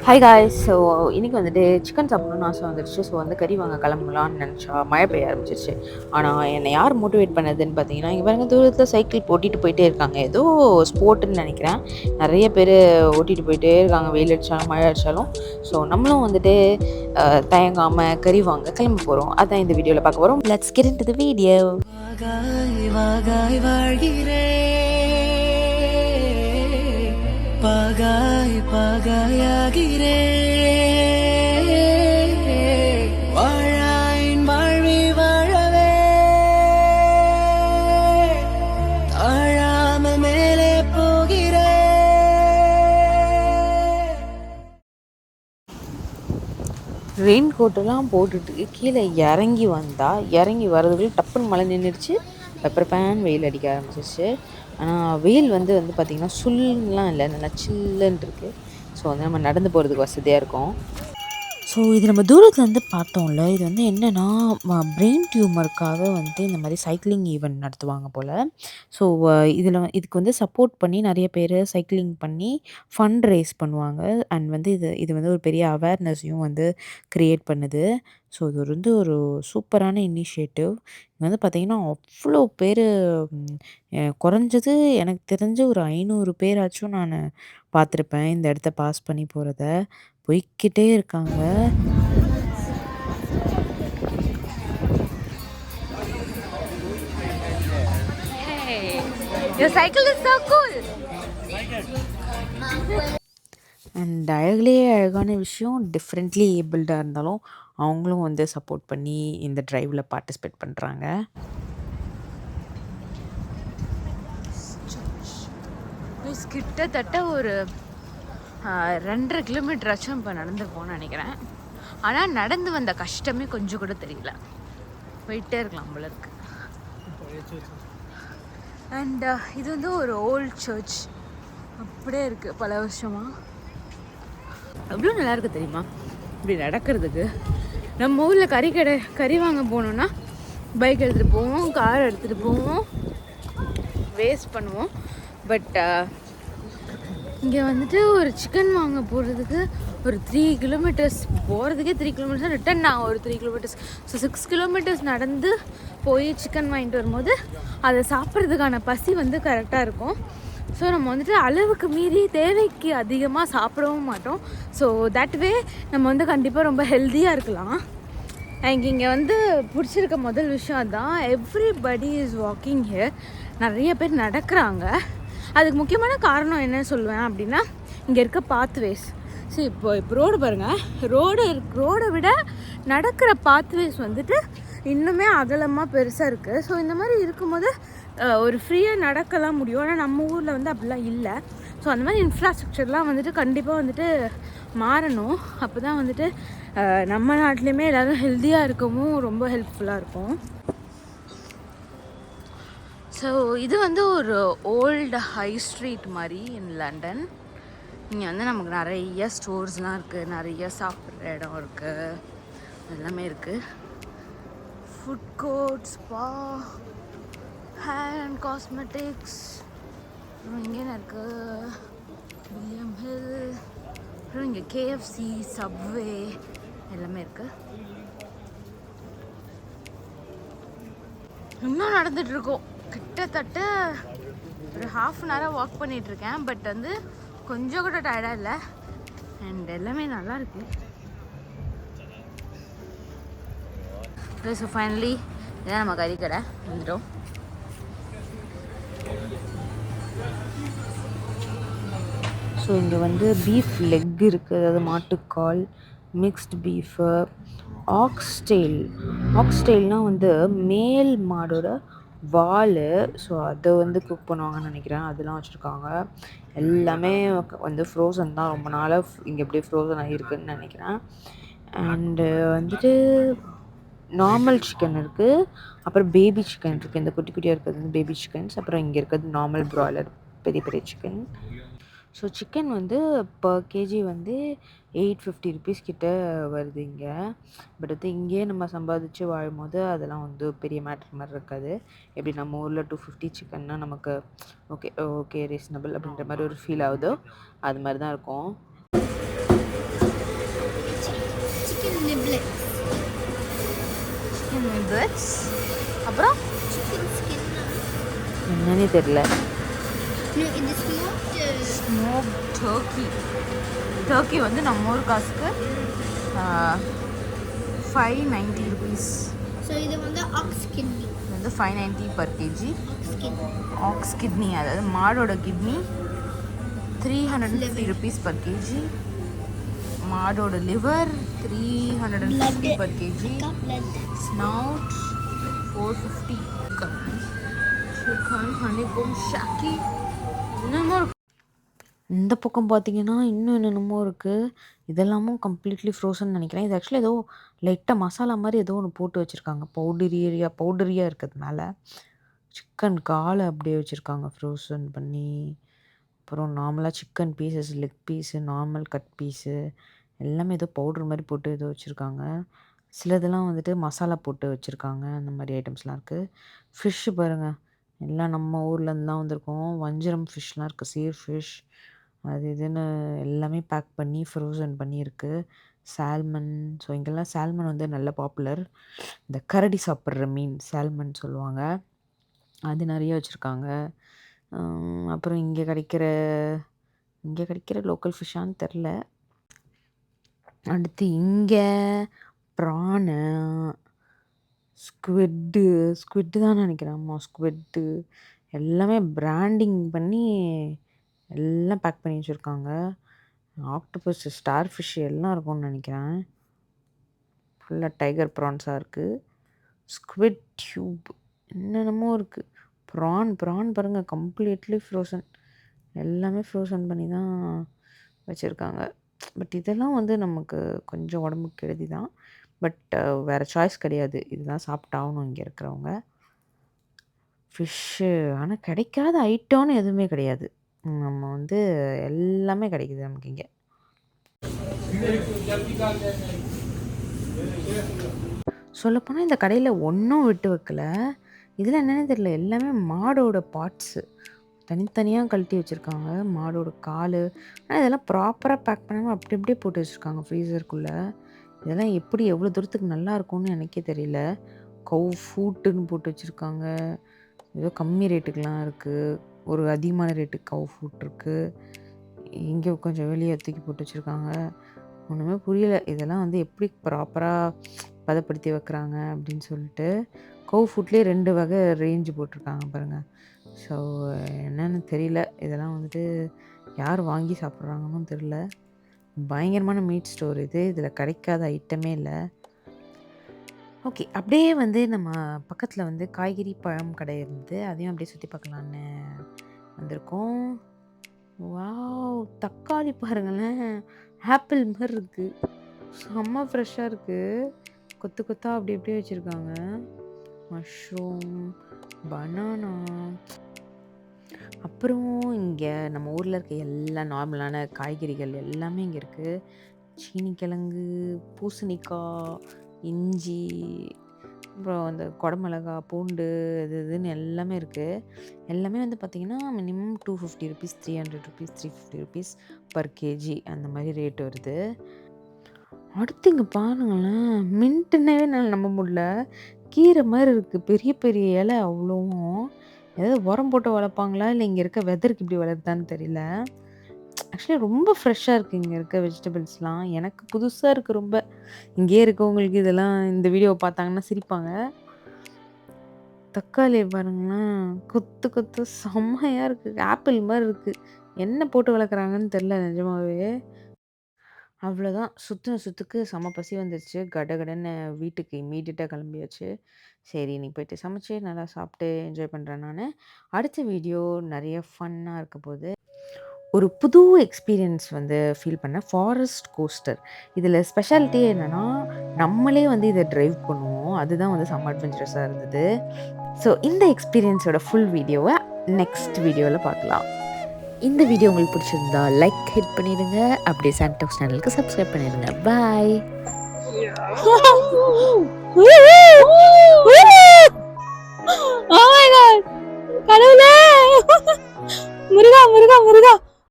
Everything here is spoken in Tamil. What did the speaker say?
Hi guys. ஸோ இன்றைக்கி வந்துட்டு சிக்கன் சாப்பிடணும்னு ஆசை வந்துடுச்சு. ஸோ வந்து கறி வாங்க கிளம்பலான்னு நினச்சா மழை பெய்ய ஆரம்பிச்சிருச்சு. ஆனால் என்னை யார் மோட்டிவேட் பண்ணதுன்னு பார்த்தீங்கன்னா, இங்கே பாருங்க தூரத்தில் சைக்கிள் ஓட்டிகிட்டு போயிட்டே இருக்காங்க. ஏதோ ஸ்போர்ட்டுன்னு நினைக்கிறேன். நிறைய பேர் ஓட்டிகிட்டு போயிட்டே இருக்காங்க, வெயில் அடித்தாலும் மழை அடித்தாலும். ஸோ நம்மளும் வந்துட்டு தயங்காமல் கறி வாங்க கிளம்ப போகிறோம். அதான் இந்த வீடியோவில் பார்க்க போகிறோம். Let's get into the video. பாகாய் பாகாயாகிறே வாழாயின் வாழ்வி வாழவே தாழாமல் மேலே போகிறே. ரெயின் கோட்டெல்லாம் போட்டுட்டு கீழே இறங்கி வர்றதுக்குள்ள டப்புன்னு மழை நின்றுடுச்சு. பெப்பர் பேன் வெயில் அடிக்க ஆரம்பிச்சிச்சு. ஆனால் வெயில் வந்து பார்த்திங்கன்னா சுல்லுலாம் இல்லை, நல்லா சில்லுன்னு இருக்குது. ஸோ வந்து நம்ம நடந்து போகிறதுக்கு வசதியாக இருக்கும். ஸோ இது நம்ம தூரத்துலேருந்து பார்த்தோம்ல, இது வந்து என்னென்னா பிரெயின் டியூமருக்காக வந்து இந்த மாதிரி சைக்கிளிங் ஈவெண்ட் நடத்துவாங்க போல். ஸோ இதுக்கு வந்து சப்போர்ட் பண்ணி நிறைய பேர் சைக்கிளிங் பண்ணி ஃபண்ட் ரைஸ் பண்ணுவாங்க. அண்ட் வந்து இது வந்து ஒரு பெரிய அவேர்னஸையும் வந்து க்ரியேட் பண்ணுது. ஸோ இது வந்து ஒரு சூப்பரான இனிஷியேட்டிவ். இங்கே வந்து பார்த்திங்கன்னா அவ்வளோ பேர், குறைஞ்சது எனக்கு தெரிஞ்சு ஒரு 500 பேராச்சும் நான் பார்த்துருப்பேன் இந்த இடத்த பாஸ் பண்ணி போகிறத. போய்க்கிட்டே இருக்காங்க. அண்ட் அழகுலேயே அழகான விஷயம், டிஃப்ரெண்ட்லி ஏபிள்டாக இருந்தாலும் அவங்களும் வந்து சப்போர்ட் பண்ணி இந்த ட்ரைவில் பார்ட்டிசிபேட் பண்ணுறாங்க. கிட்டத்தட்ட ஒரு 2.5 கிலோமீட்டராச்சும் இப்போ நடந்துருப்போம்னு நினைக்கிறேன். ஆனால் நடந்து வந்த கஷ்டமே கொஞ்சம் கூட தெரியல. போயிட்டே இருக்கலாம் போல இருக்கு. அண்ட் இது வந்து ஒரு ஓல்ட் சர்ச் அப்படியே இருக்குது பல வருஷமாக. அவ்வளோ நல்லா இருக்குது தெரியுமா இப்படி நடக்கிறதுக்கு. நம்ம ஊரில் கறி வாங்க போனோன்னா பைக் எடுத்துகிட்டு போவோம், கார் எடுத்துகிட்டு போவோம், வேஸ்ட் பண்ணுவோம். பட் இங்கே வந்துட்டு ஒரு சிக்கன் வாங்க போகிறதுக்கு ஒரு 3 கிலோமீட்டர்ஸ், போகிறதுக்கே 3 கிலோமீட்டர்ஸ், ரிட்டன் நான் ஒரு 3 கிலோமீட்டர்ஸ், ஸோ 6 கிலோமீட்டர்ஸ் நடந்து போய் சிக்கன் வாங்கிட்டு வரும்போது அதை சாப்பிட்றதுக்கான பசி வந்து கரெக்டாக இருக்கும். ஸோ நம்ம வந்துட்டு அளவுக்கு மீறி தேவைக்கு அதிகமாக சாப்பிடவும் மாட்டோம். ஸோ தட் வே நம்ம வந்து கண்டிப்பாக ரொம்ப ஹெல்த்தியாக இருக்கலாம். எனக்கு இங்கே வந்து பிடிச்சிருக்க முதல் விஷயம் அதுதான். Everybody is walking here. நிறைய பேர் நடக்கிறாங்க. அதுக்கு முக்கியமான காரணம் என்ன சொல்லுவேன் அப்படின்னா, இங்கே இருக்க பாத்வேஸ். சரி, இப்போ ரோடு பாருங்கள், ரோடை விட நடக்கிற பாத்வேஸ் வந்துட்டு இன்னுமே அகலமாக பெருசாக இருக்குது. ஸோ இந்த மாதிரி இருக்கும்போது ஒரு ஃப்ரீயாக நடக்கலாம் முடியும். ஆனால் நம்ம ஊரில் வந்து அப்படிலாம் இல்லை. ஸோ அந்த மாதிரி இன்ஃப்ராஸ்ட்ரக்சர்லாம் வந்துட்டு கண்டிப்பாக வந்துட்டு மாறணும். அப்போ தான் வந்துட்டு நம்ம நாட்டிலையுமே எல்லோரும் ஹெல்த்தியாக இருக்கவும் ரொம்ப ஹெல்ப்ஃபுல்லாக இருக்கும். ஸோ இது வந்து ஒரு ஓல்டு ஹை ஸ்ட்ரீட் மாதிரி இன் லண்டன். இங்கே வந்து நமக்கு நிறைய ஸ்டோர்ஸ்லாம் இருக்குது, நிறைய சாப்பிட்ற இடம் இருக்குது, எல்லாமே இருக்குது. Food court, spa, hair and cosmetics, அப்புறம் இங்கே இருக்குது வில்லியம் ஹில், அப்புறம் இங்கே கேஎஃப்சி, சப்வே எல்லாமே இருக்குது. இன்னும் நடந்துகிட்ருக்கோம். கிட்டத்தட்ட ஒரு 1/2 அன் ஹவராக வாக் பண்ணிகிட்ருக்கேன். பட் வந்து கொஞ்சம் கூட டயர்டாக இல்லை. அண்ட் எல்லாமே நல்லா இருக்குது. ஸோ ஃபைனலி இதான் நம்ம கறி கடை வந்துட்டோம். ஸோ இங்கே வந்து பீஃப் லெக் இருக்குது, அதாவது மாட்டுக்கால், மிக்ஸ்டு பீஃபு, ஆக்ஸ்டெயில்னால் வந்து மேல் மாடோட வால். ஸோ அதை வந்து குக் பண்ணுவாங்கன்னு நினைக்கிறேன். அதெல்லாம் வச்சுருக்காங்க. எல்லாமே வந்து ஃப்ரோசன் தான், ரொம்ப நாளாக இங்கே எப்படியே ஃப்ரோசன் ஆகிருக்குன்னு நினைக்கிறேன். அண்டு வந்துட்டு நார்மல் சிக்கன் இருக்குது, அப்புறம் பேபி சிக்கன் இருக்குது. இந்த குட்டி குட்டியாக இருக்கிறது வந்து பேபி சிக்கன்ஸ். அப்புறம் இங்கே இருக்கிறது நார்மல் ப்ராய்லர் பெரிய பெரிய சிக்கன். ஸோ சிக்கன் வந்து பர் கேஜி வந்து 850 ருபீஸ் கிட்ட வருது இங்கே. பட் வந்து இங்கேயே நம்ம சம்பாதிச்சு வாழும்போது அதெல்லாம் வந்து பெரிய மேட்ரு மாதிரி இருக்காது. எப்படி நம்ம ஊரில் 250 சிக்கன்னா நமக்கு ஓகே ரீசனபிள் அப்படின்ற மாதிரி ஒரு ஃபீல் ஆகுதோ அது மாதிரி தான் இருக்கும். நிப்லெட்ஸ். சிக்கன் நிப்லெட்ஸ். அப்புறம் சிக்கன் ஸ்கின். என்னன்னே தெரியல. No, இது ஸ்மோக் டர்க்கி. டர்க்கி வந்து நம்ம ஊர் காசுக்கு 590 rupees. ஸோ இது வந்து ஆக்ஸ் கிட்னி. இது வந்து 590 per kg. Ox kidney. Ox kidney, அதாவது மாடோட கிட்னி 350 rupees per kg. மாடோட liver 350 per kg. Snout 450. Chicken honeycomb shaggy. என்னமோ இருக்கு. இந்த பக்கம் பார்த்தீங்கன்னா இன்னும் என்னென்னமோ இருக்குது. இதெல்லாமும் கம்ப்ளீட்லி ஃப்ரோசன் நினைக்கிறேன். இது ஆக்சுவலி ஏதோ லைட்டாக மசாலா மாதிரி ஏதோ ஒன்று போட்டு வச்சுருக்காங்க. பவுடரியாக இருக்குது மேலே. சிக்கன் காலை அப்படியே வச்சுருக்காங்க ஃப்ரோசன் பண்ணி. அப்புறம் நார்மலாக chicken pieces, leg piece, normal cut piece எல்லாமே ஏதோ பவுட்ரு மாதிரி போட்டு ஏதோ வச்சுருக்காங்க. சிலதெல்லாம் வந்துட்டு மசாலா போட்டு வச்சுருக்காங்க. அந்த மாதிரி ஐட்டம்ஸ்லாம் இருக்குது. ஃபிஷ்ஷு பாருங்கள், எல்லாம் நம்ம ஊர்லேருந்து தான் வந்திருக்கோம். வஞ்சரம் ஃபிஷ்லாம் இருக்குது, சீர் ஃபிஷ் அது இதுன்னு எல்லாமே பேக் பண்ணி ஃப்ரோசன் பண்ணியிருக்கு. சால்மன். ஸோ இங்கெல்லாம் சால்மன் வந்து நல்ல பாப்புலர். இந்த கரடி சாப்பிட்ற மீன் சால்மன் சொல்லுவாங்க, அது நிறைய வச்சுருக்காங்க. அப்புறம் இங்கே கிடைக்கிற லோக்கல் ஃபிஷ்ஷான்னு தெரில. அடுத்து இங்கே ப்ரானு, ஸ்குவிட்டு தான் நினைக்கிறேன். ஆமாம், ஸ்குவிட்டு எல்லாமே பிராண்டிங் பண்ணி எல்லாம் பேக் பண்ணி வச்சுருக்காங்க. ஆக்டோபஸ், ஸ்டார் ஃபிஷ் எல்லாம் இருக்கும்னு நினைக்கிறேன். ஃபுல்லாக டைகர் ப்ரான்ஸாக இருக்குது. ஸ்குவிட் டியூப் என்னென்னமோ இருக்குது. ப்ரான் பாருங்கள், கம்ப்ளீட்லி ஃப்ரோசன். எல்லாமே ஃப்ரோசன் பண்ணி தான் வச்சுருக்காங்க. பட் இதெல்லாம் வந்து நமக்கு கொஞ்சம் உடம்புக்கு கெடுதி தான். பட் வேறு சாய்ஸ் கிடையாது, இதுதான் சாப்பிட்டாகணும் இங்கே இருக்கிறவங்க. ஃபிஷ்ஷு ஆனால் கிடைக்காத ஐட்டம்னு எதுவுமே கிடையாது. நம்ம வந்து எல்லாமே கிடைக்குது நமக்கு இங்கே. சொல்லப்போனால் இந்த கடையில் ஒன்றும் விட்டு வைக்கல. இதில் என்னென்னு தெரியல, எல்லாமே மாடோட பார்ட்ஸு தனித்தனியாக கழட்டி வச்சுருக்காங்க. மாடோட கால். ஆனால் இதெல்லாம் ப்ராப்பராக பேக் பண்ணாமல் அப்படி அப்படியே போட்டு வச்சுருக்காங்க ஃப்ரீசருக்குள்ளே. இதெல்லாம் எப்படி எவ்வளோ தூரத்துக்கு நல்லா இருக்கும்னு எனக்கே தெரியல. கவு ஃபுட்டுன்னு போட்டு வச்சுருக்காங்க. ஏதோ கம்மி ரேட்டுக்கெலாம் இருக்குது, ஒரு அதிகமான ரேட்டுக்கு கவு ஃபுட் இருக்குது. இங்கே கொஞ்சம் வெளியே தூக்கி போட்டு வச்சுருக்காங்க. ஒன்றுமே புரியலை, இதெல்லாம் வந்து எப்படி ப்ராப்பராக பதப்படுத்தி வைக்கிறாங்க அப்படின்னு சொல்லிட்டு. கவு ஃபுட்லேயே 2 வகை ரேஞ்சு போட்டிருக்காங்க பாருங்கள். ஸோ என்னென்னு தெரியல, இதெல்லாம் வந்துட்டு யார் வாங்கி சாப்பிட்றாங்கன்னு தெரியல. பயங்கரமான மீட் ஸ்டோர் இது, இதில் கிடைக்காத ஐட்டமே இல்லை. ஓகே, அப்படியே வந்து நம்ம பக்கத்தில் வந்து காய்கறி பழம் கடை இருந்து அதையும் அப்படியே சுற்றி பார்க்கலான்னு வந்திருக்கோம். வாவ், தக்காளி பாருங்களேன், ஆப்பிள் மாதிரி இருக்குது, செம்ம ஃப்ரெஷ்ஷாக இருக்குது. கொத்து கொத்தாக அப்படி அப்படியே வச்சுருக்காங்க. Mushroom, banana. அப்புறம் இங்கே நம்ம ஊரில் இருக்க எல்லா நார்மலான காய்கறிகள் எல்லாமே இங்கே இருக்குது. சீனிக்கிழங்கு, பூசணிக்காய், இஞ்சி, அப்புறம் அந்த குடமிளகா, பூண்டு, இதுன்னு எல்லாமே இருக்குது. எல்லாமே வந்து பார்த்திங்கன்னா minimum 250 rupees, 300 rupees, 350 rupees per kg அந்த மாதிரி ரேட் வருது. அடுத்து இங்கே பாருங்களேன், மின்ட்டுனே என்னால் நம்ப முடியல. கீரை மாதிரி இருக்குது, பெரிய பெரிய இலை அவ்வளோவும். ஏதாவது உரம் போட்டு வளர்ப்பாங்களா இல்லை இங்கே இருக்க வெதருக்கு இப்படி வளருதான்னு தெரியல. ஆக்சுவலி ரொம்ப ஃப்ரெஷ்ஷாக இருக்குது இங்கே இருக்க வெஜிடபிள்ஸ்லாம். எனக்கு புதுசாக இருக்குது ரொம்ப. இங்கேயே இருக்கவங்களுக்கு இதெல்லாம் இந்த வீடியோவை பார்த்தாங்கன்னா சிரிப்பாங்க. தக்காளி பாருங்களேன், கொத்து கொத்து செம்மையாக இருக்குது, ஆப்பிள் மாதிரி இருக்குது. என்ன போட்டு வளர்க்குறாங்கன்னு தெரில நிஜமாவே. அவ்வளோதான், சுற்றுக்கு செம பசி வந்துருச்சு. கடன்னு வீட்டுக்கு இம்மீடியட்டாக கிளம்பியாச்சு. சரி, நீ போயிட்டு சமைச்சு நல்லா சாப்பிட்டு என்ஜாய் பண்ணுறேன் நான். அடுத்த வீடியோ நிறைய ஃபன்னாக இருக்க போகுது. ஒரு புது எக்ஸ்பீரியன்ஸ் வந்து ஃபீல் பண்ணேன். Forest coaster. இதில் ஸ்பெஷாலிட்டியே என்னென்னா, நம்மளே வந்து இதை ட்ரைவ் பண்ணுவோம். அதுதான் வந்து செம்ம அட்வென்ச்சரஸாக இருந்தது. ஸோ இந்த எக்ஸ்பீரியன்ஸோட ஃபுல் வீடியோவை நெக்ஸ்ட் வீடியோவில் பார்க்கலாம். இந்த வீடியோ உங்களுக்கு பிடிச்சிருந்தா லைக் ஹிட் பண்ணிடுங்க. அப்படியே சாண்டோக்ஸ் சேனலுக்கு சப்ஸ்கிரைப் பண்ணிடுங்க. பாய். கடவுளே, முருகா முருகா முருகா.